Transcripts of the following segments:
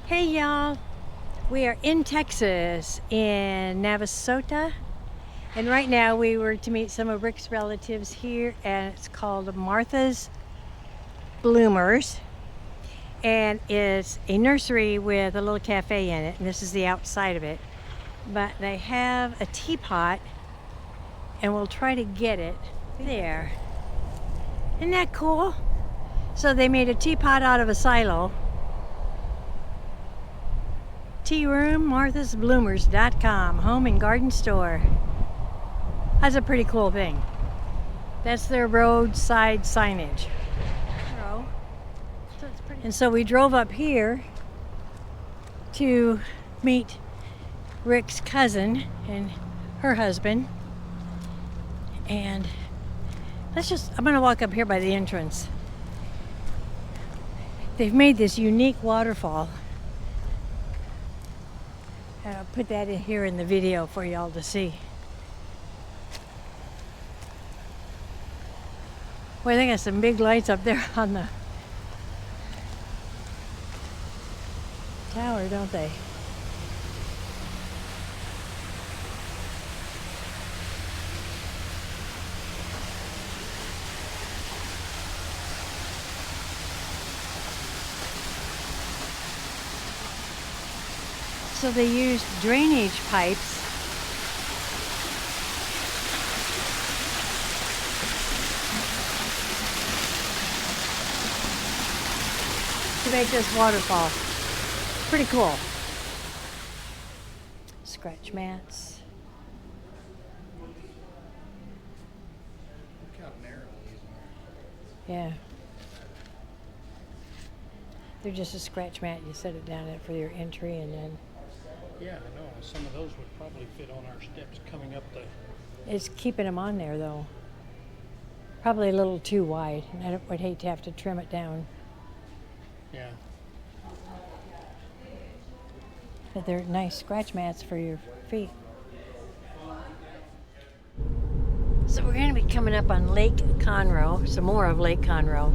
Hey y'all, we are in Texas in Navasota, and right now we were to meet some of Rick's relatives here, and it's called Martha's Bloomers, and it's a nursery with a little cafe in it, and this is the outside of it. But they have a teapot, and we'll try to get it there. Isn't that cool? So they made a teapot out of a silo. Tea room, marthasbloomers.com, home and garden store. That's a pretty cool thing. That's their roadside signage. And so we drove up here to meet Rick's cousin and her husband. And I'm gonna walk up here by the entrance. They've made this unique waterfall. I'll put that in here in the video for y'all to see. Well, they got some big lights up there on the tower, don't they? So they used drainage pipes to make this waterfall. Pretty cool. Scratch mats. Look how narrow these are. Yeah. They're just a scratch mat. You set it down for your entry, and then Yeah, I know. Some of those would probably fit on our steps coming up the... it's keeping them on there, though. Probably a little too wide, and I would hate to have to trim it down. Yeah. But they're nice scratch mats for your feet. So we're going to be coming up on Lake Conroe, some more of Lake Conroe.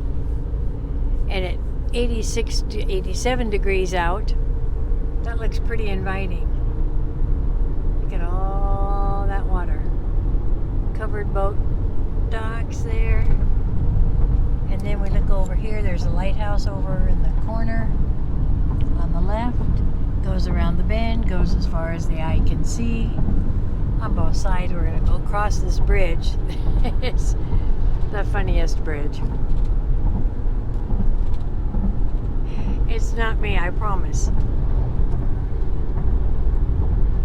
And at 86 to 87 degrees out, that looks pretty inviting. Look at all that water. Covered boat docks there. And then we look over here, there's a lighthouse over in the corner on the left. Goes around the bend, goes as far as the eye can see. On both sides, we're going to go across this bridge. It's the funniest bridge. It's not me, I promise.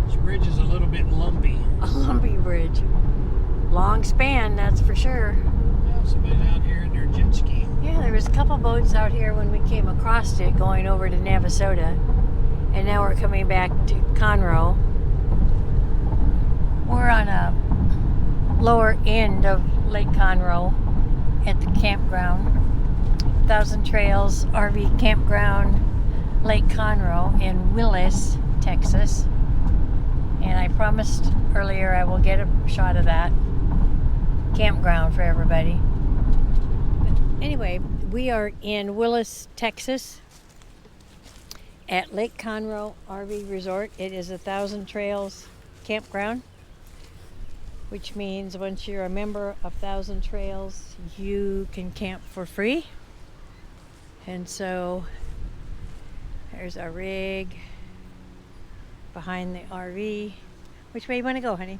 This bridge is a little bit lumpy. A lumpy bridge. Long span, that's for sure. Yeah, somebody's out here in their jet ski. Yeah, there was a couple boats out here when we came across it going over to Navasota. And now we're coming back to Conroe. We're on a lower end of Lake Conroe at the campground. Thousand Trails RV Campground, Lake Conroe in Willis, Texas. And I promised earlier I will get a shot of that campground for everybody. But anyway, we are in Willis, Texas at Lake Conroe RV Resort. It is a Thousand Trails campground, which means once you're a member of Thousand Trails, you can camp for free. And so there's our rig behind the RV. Which way you want to go, honey?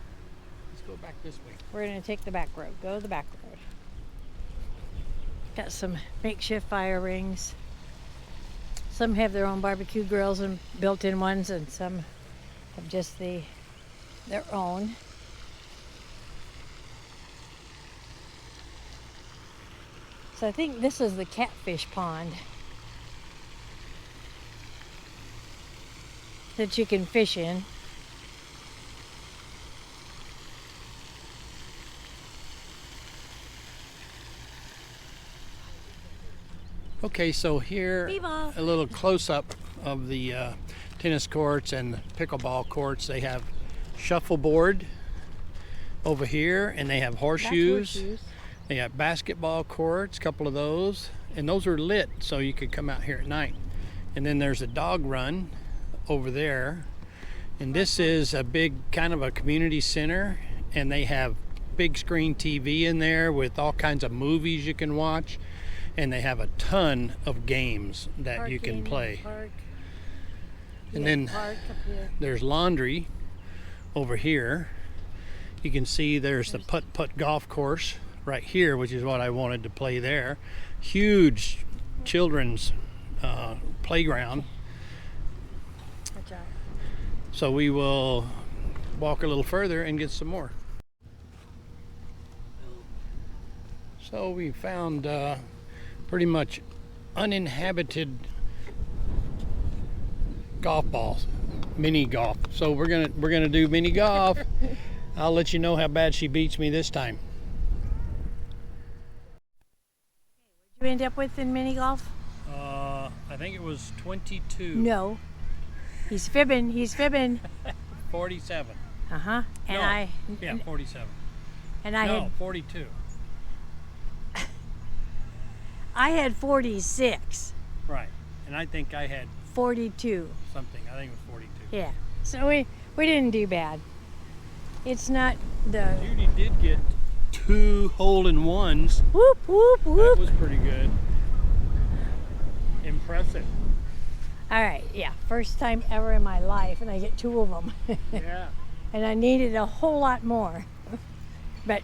Let's go back this way. We're going to take the back road. Go the back road. Got some makeshift fire rings. Some have their own barbecue grills and built-in ones, and some have just their own. So I think this is the catfish pond that you can fish in. Okay, so here Bebop. a little close-up of the tennis courts and the pickleball courts. They have shuffleboard over here, and they have horseshoes. They got basketball courts, a couple of those, and those are lit, so you could come out here at night And then there's a dog run over there. And this is a big kind of a community center, and they have big screen TV in there with all kinds of movies you can watch, and they have a ton of games that you can play. And then there's laundry over here. You can see there's the putt-putt golf course right here, which is what I wanted to play there. Huge children's playground. So we will walk a little further and get some more. So we found pretty much uninhabited golf balls, mini golf. So we're gonna do mini golf. I'll let you know how bad she beats me this time. What did you end up with in mini golf? I think it was 22. No. He's fibbing. 47. And no. Yeah, 47. And I had 42. I had 46. Right. And I think I had 42. something. I think it was 42. Yeah. So we didn't do bad. It's not the Judy did get 2 hole-in-ones. whoop whoop whoop. That was pretty good. Impressive. All right, yeah, first time ever in my life, and I get 2 of them. Yeah. And I needed a whole lot more. But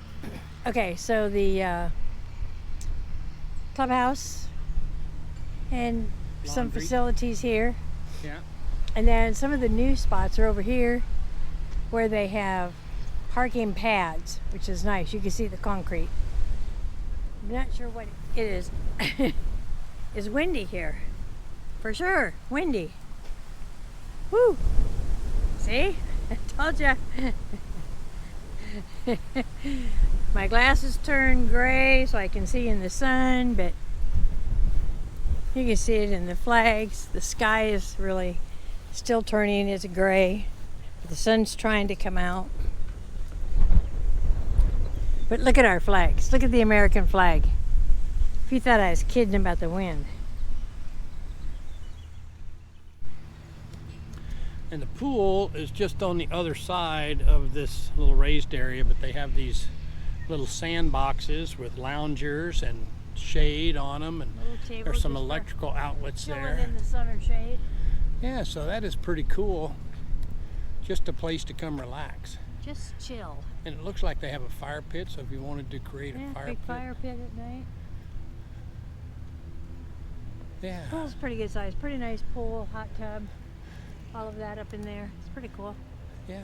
okay, so the clubhouse and some Laundry. facilities here, Yeah. and then some of the new spots are over here, where they have parking pads, which is nice. You can see the concrete. I'm not sure what it is. It's windy here. For sure, windy. Woo! See? I told ya. My glasses turn gray so I can see in the sun, but you can see it in the flags. The sky is really still turning. It's gray. The sun's trying to come out. But look at our flags. Look at the American flag. If you thought I was kidding about the wind. And the pool is just on the other side of this little raised area, but they have these little sand boxes with loungers and shade on them, and there's some electrical outlets there. In the sun or shade. Yeah, so that is pretty cool. Just a place to come relax. Just chill. And it looks like they have a fire pit, so if you wanted to create a fire big pit. fire pit at night. Yeah. Pool's pretty good size. Pretty nice pool, hot tub, all of that up in there. It's pretty cool. Yeah.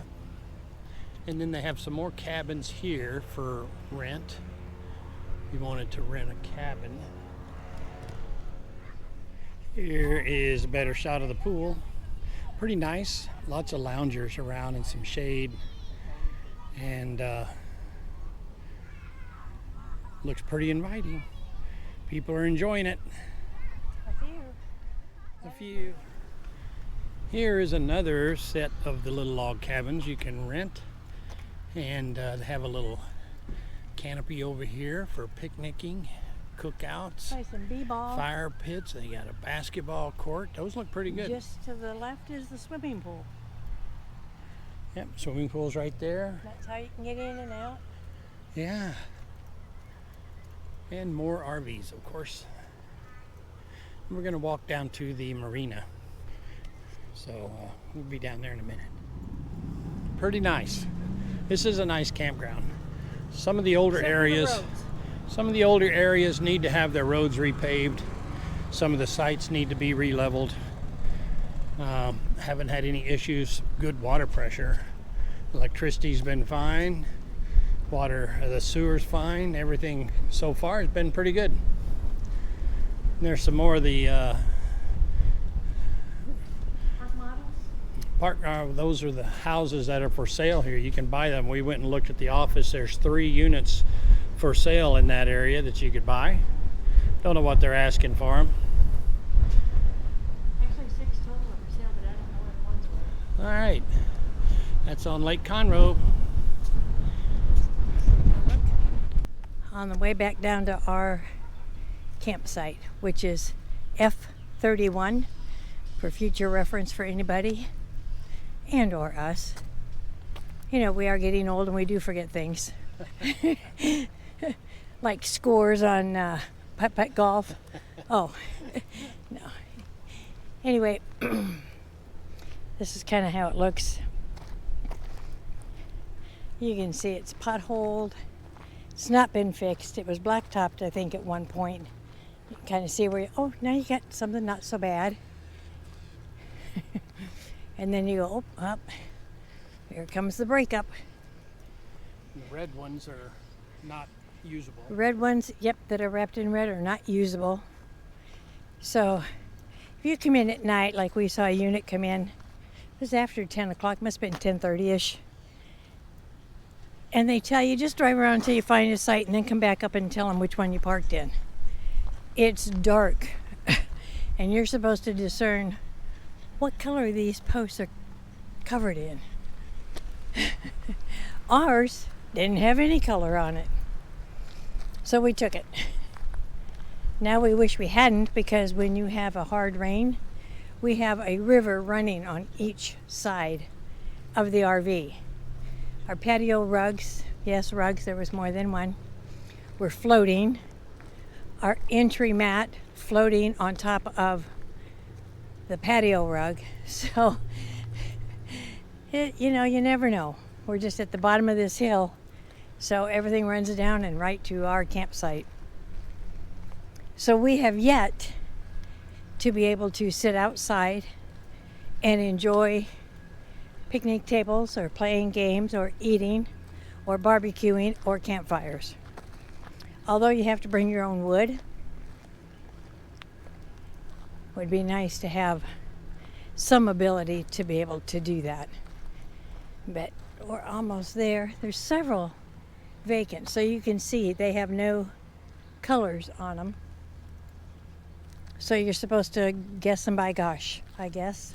And then they have some more cabins here for rent. If you wanted to rent a cabin. Here is a better shot of the pool. Pretty nice. Lots of loungers around and some shade. And looks pretty inviting. People are enjoying it. A few. Here is another set of the little log cabins you can rent. And they have a little canopy over here for picnicking, cookouts, Play some b-ball. fire pits. They got a basketball court. Those look pretty good. Just to the left is the swimming pool. Yep, swimming pool's right there. That's how you can get in and out. Yeah. And more RVs, of course. We're going to walk down to the marina. So we'll be down there in a minute. Pretty nice. This is a nice campground. Some of the older areas need to have their roads repaved. Some of the sites need to be re-leveled. Haven't had any issues. Good water pressure. Electricity's been fine. The sewer's fine. Everything so far has been pretty good. And there's some more of the park models. Those are the houses that are for sale here. You can buy them. We went and looked at the office. There's 3 units for sale in that area that you could buy. Don't know what they're asking for them. Actually 6 total are for sale, but I don't know what ones were. All right, that's on Lake Conroe. On the way back down to our campsite, which is F31, for future reference for anybody and or us. You know, we are getting old and we do forget things. Like scores on putt-putt golf. Oh, no. Anyway, this is kind of how it looks. You can see it's potholed. It's not been fixed. It was blacktopped, I think, at one point. You can kind of see where you, oh, now you got something not so bad. And then you go, oh, up. Here comes the breakup. The red ones are not usable. Red ones, yep, that are wrapped in red are not usable. So if you come in at night, like we saw a unit come in, it was after 10 o'clock, must have been 10:30ish. And they tell you just drive around until you find a site and then come back up and tell them which one you parked in. It's dark and you're supposed to discern what color these posts are covered in. Ours didn't have any color on it. So we took it. Now we wish we hadn't, because when you have a hard rain, we have a river running on each side of the RV. Our patio rugs, yes, rugs, there was more than one, were floating. Our entry mat floating on top of the patio rug. So, you know, you never know. We're just at the bottom of this hill, so everything runs down and right to our campsite. So we have yet to be able to sit outside and enjoy picnic tables or playing games or eating or barbecuing or campfires. Although you have to bring your own wood, it would be nice to have some ability to be able to do that. But we're almost there. There's several vacant, so you can see they have no colors on them. So you're supposed to guess them by gosh, I guess.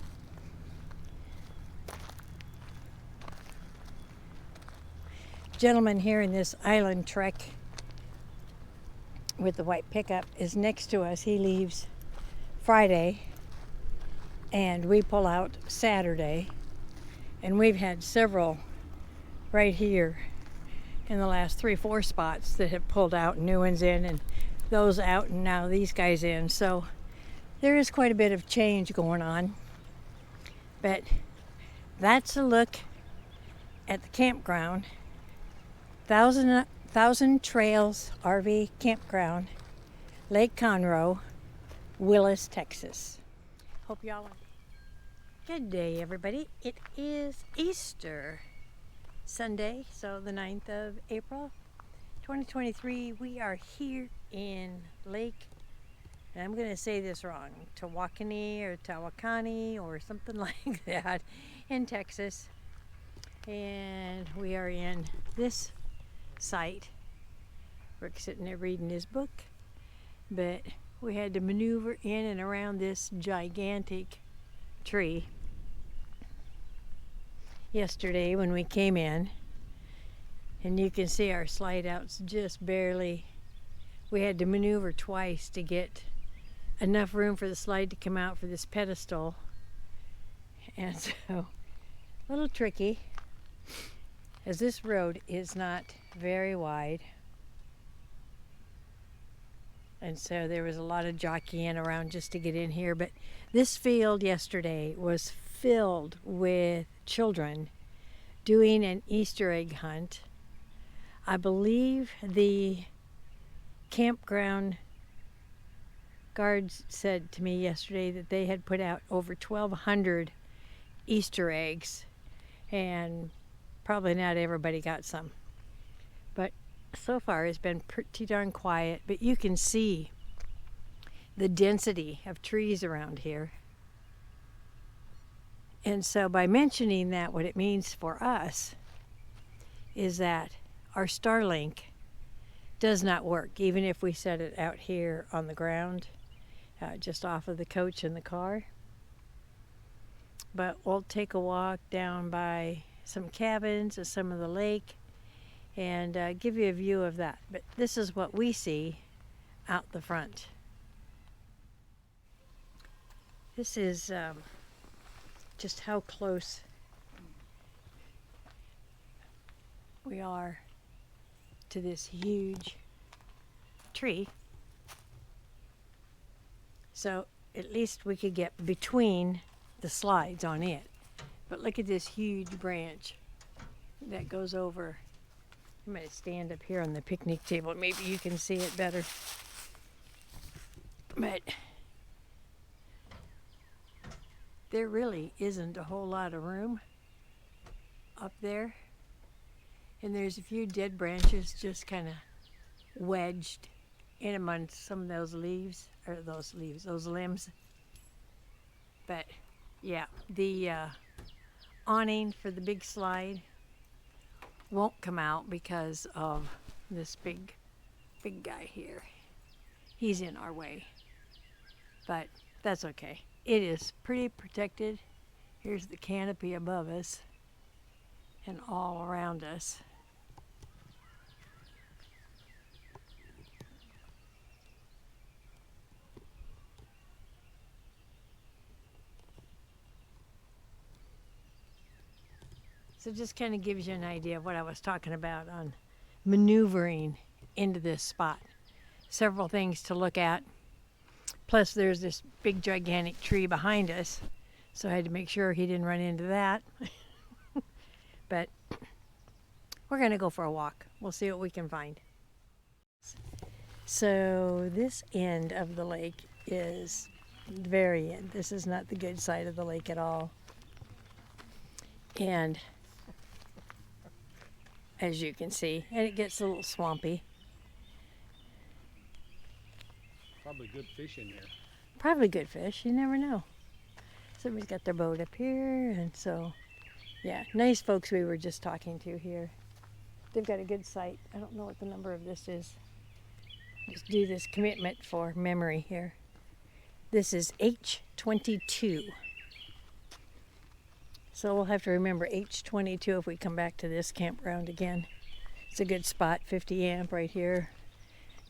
Gentleman here in this island trek with the white pickup is next to us. He leaves Friday and we pull out Saturday, and we've had several right here in the last 3-4 spots that have pulled out, new ones in and those out, and now these guys in. So there is quite a bit of change going on. But that's a look at the campground. Thousand Trails RV Campground, Lake Conroe, Willis, Texas. Hope y'all are. Good day, everybody. It is Easter Sunday, so the 9th of April, 2023. We are here in Lake, and I'm going to say this wrong, Tawakoni or Tawakoni or something like that, in Texas. And we are in this site. Rick's sitting there reading his book, but we had to maneuver in and around this gigantic tree yesterday when we came in, and you can see our slide outs just barely. We had to maneuver twice to get enough room for the slide to come out for this pedestal, and so a little tricky, as this road is not very wide, and so there was a lot of jockeying around just to get in here. But this field yesterday was filled with children doing an Easter egg hunt. I believe the campground guards said to me yesterday that they had put out over 1,200 Easter eggs, and probably not everybody got some. But so far it's been pretty darn quiet, but you can see the density of trees around here. And so by mentioning that, what it means for us is that our Starlink does not work, even if we set it out here on the ground, just off of the coach in the car. But we'll take a walk down by some cabins and some of the lake and give you a view of that. But this is what we see out the front. This is just how close we are to this huge tree. So at least we could get between the slides on it. But look at this huge branch that goes over. I'm going to stand up here on the picnic table. Maybe you can see it better. But there really isn't a whole lot of room up there. And there's a few dead branches just kind of wedged in amongst some of those leaves, or those limbs. But yeah, the awning for the big slide won't come out because of this big guy here. He's in our way, but that's okay. It is pretty protected. Here's the canopy above us and all around us. So just kind of gives you an idea of what I was talking about on maneuvering into this spot. Several things to look at. Plus there's this big gigantic tree behind us. So I had to make sure he didn't run into that. But we're going to go for a walk. We'll see what we can find. So this end of the lake is the very end. This is not the good side of the lake at all. And as you can see, and it gets a little swampy. Probably good fish in there. Probably good fish, you never know. Somebody's got their boat up here, and so, yeah, nice folks we were just talking to here. They've got a good site. I don't know what the number of this is. Let's do this commitment for memory here. This is H22. So we'll have to remember H22 if we come back to this campground again. It's a good spot, 50 amp right here.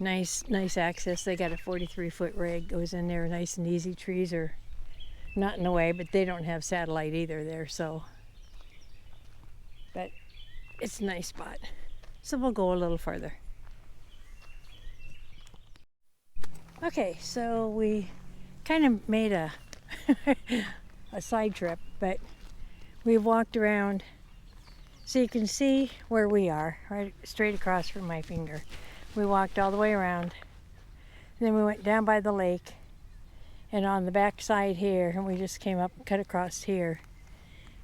Nice access. They got a 43-foot rig, goes in there nice and easy. Trees are not in the way, but they don't have satellite either there, so. But it's a nice spot. So we'll go a little further. Okay, so we kind of made a a side trip, but we walked around so you can see where we are, right straight across from my finger. We walked all the way around, and then we went down by the lake, and on the back side here, and we just came up and cut across here.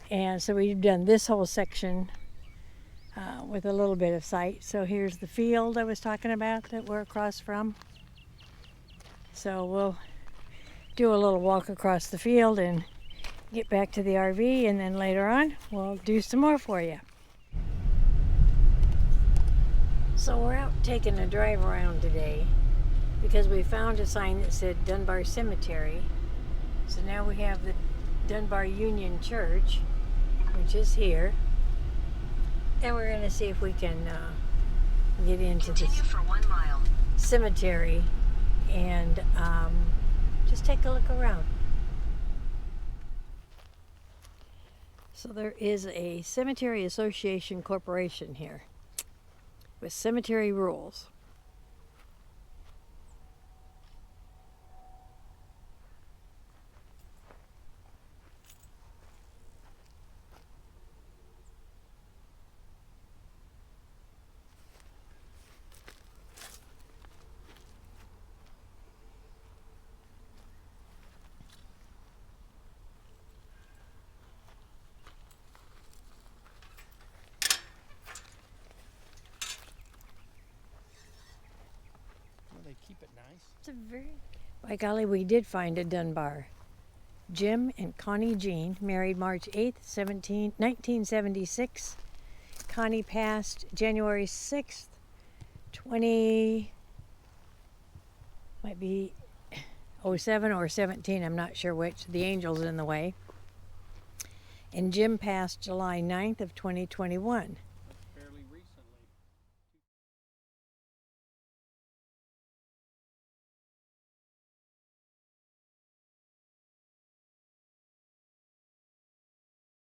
And so we've done this whole section with a little bit of sight. So here's the field I was talking about that we're across from. So we'll do a little walk across the field and get back to the RV, and then later on we'll do some more for you. So we're out taking a drive around today because we found a sign that said Dunbar Cemetery. So now we have the Dunbar Union Church, which is here, and we're going to see if we can get into this for 1 mile. cemetery and just take a look around. So there is a Cemetery Association Corporation here with cemetery rules. They keep it nice. It's a very... By golly, we did find a Dunbar. Jim and Connie Jean married March 8th, 1976. Connie passed January 6th, 20... might be 07 or 17, I'm not sure which. The angel's in the way. And Jim passed July 9th of 2021.